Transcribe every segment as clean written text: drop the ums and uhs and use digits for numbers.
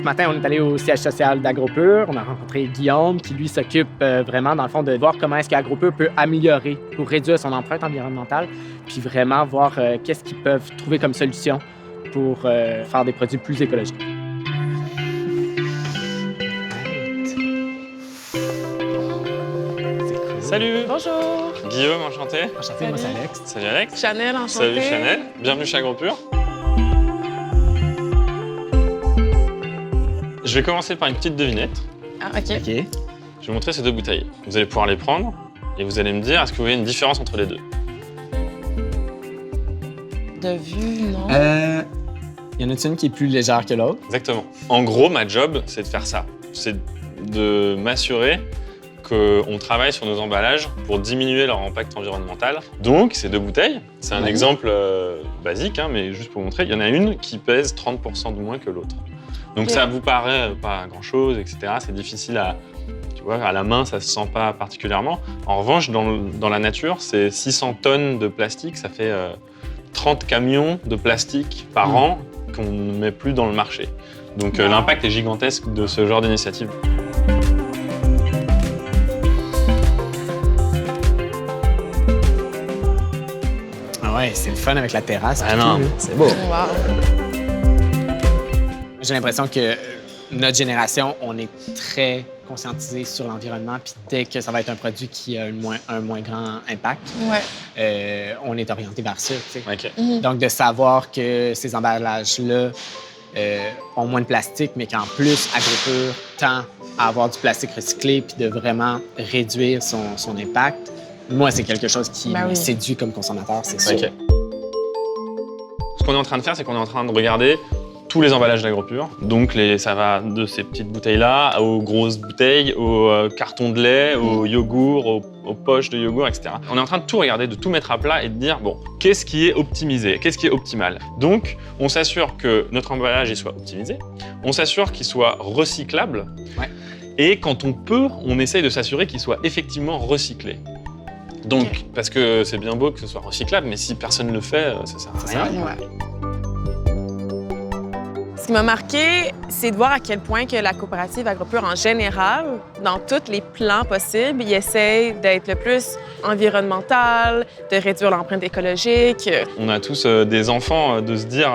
matin, on est allé au siège social d'AgroPure. On a rencontré Guillaume, qui lui s'occupe vraiment, dans le fond, de voir comment est-ce qu'AgroPure peut améliorer pour réduire son empreinte environnementale, puis vraiment voir qu'est-ce qu'ils peuvent trouver comme solution pour faire des produits plus écologiques. Salut! Bonjour! Guillaume, enchanté. Enchanté, moi c'est Alex. Salut Alex. Chanel, enchantée. Salut Chanel. Bienvenue chez AgroPure. Je vais commencer par une petite devinette. Ah, OK. OK. Je vais vous montrer ces deux bouteilles. Vous allez pouvoir les prendre et vous allez me dire est-ce que vous voyez une différence entre les deux. De vue, non? Il y en a une qui est plus légère que l'autre. Exactement. En gros, ma job, c'est de faire ça. C'est de m'assurer qu'on travaille sur nos emballages pour diminuer leur impact environnemental. Donc, ces deux bouteilles, c'est un exemple basique, hein, mais juste pour vous montrer, il y en a une qui pèse 30% de moins que l'autre. Donc, ça vous paraît pas grand-chose, etc. C'est difficile à... Tu vois, à la main, ça se sent pas particulièrement. En revanche, dans la nature, c'est 600 tonnes de plastique, ça fait 30 camions de plastique par an qu'on ne met plus dans le marché. Donc, l'impact est gigantesque de ce genre d'initiative. Ouais, c'est le fun avec la terrasse. Ah non, c'est beau. Wow. J'ai l'impression que notre génération, on est très conscientisé sur l'environnement, puis dès que ça va être un produit qui a un moins grand impact, on est orienté vers ça. Tu sais. OK. Donc, de savoir que ces emballages-là ont moins de plastique, mais qu'en plus, AgroPure tend à avoir du plastique recyclé, puis de vraiment réduire son impact, moi, c'est quelque chose qui me séduit comme consommateur, c'est sûr. OK. Ce qu'on est en train de faire, c'est qu'on est en train de regarder tous les emballages d'AgroPure. Donc, ça va de ces petites bouteilles-là aux grosses bouteilles, aux cartons de lait, aux yogourts, aux poches de yogourt, etc. On est en train de tout regarder, de tout mettre à plat et de dire, bon, qu'est-ce qui est optimisé? Qu'est-ce qui est optimal? Donc, on s'assure que notre emballage il soit optimisé. On s'assure qu'il soit recyclable. Ouais. Et quand on peut, on essaye de s'assurer qu'il soit effectivement recyclé. Donc, parce que c'est bien beau que ce soit recyclable, mais si personne ne le fait, ça sert à rien. Ce qui m'a marqué, c'est de voir à quel point que la coopérative AgroPure, en général, dans tous les plans possibles, il essaie d'être le plus environnemental, de réduire l'empreinte écologique. On a tous des enfants, de se dire,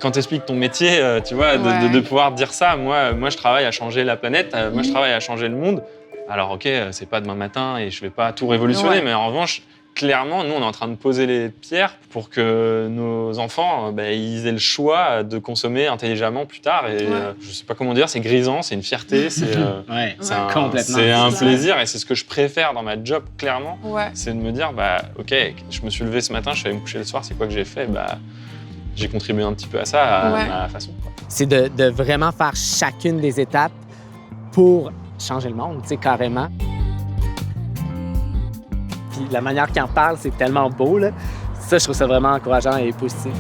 quand tu expliques ton métier, tu vois, de pouvoir dire ça. Moi, je travaille à changer la planète, moi, je travaille à changer le monde. Alors, OK, c'est pas demain matin et je vais pas tout révolutionner, mais en revanche, clairement, nous, on est en train de poser les pierres pour que nos enfants, ils aient le choix de consommer intelligemment plus tard. Et je sais pas comment dire, c'est grisant, c'est une fierté, c'est un plaisir et c'est ce que je préfère dans ma job, clairement. C'est de me dire, OK, je me suis levé ce matin, je suis allé me coucher le soir, c'est quoi que j'ai fait? J'ai contribué un petit peu à ça, à ma façon. C'est de vraiment faire chacune des étapes pour changer le monde, tu sais, carrément. Puis la manière qu'il en parle, c'est tellement beau, là. Ça, je trouve ça vraiment encourageant et positif.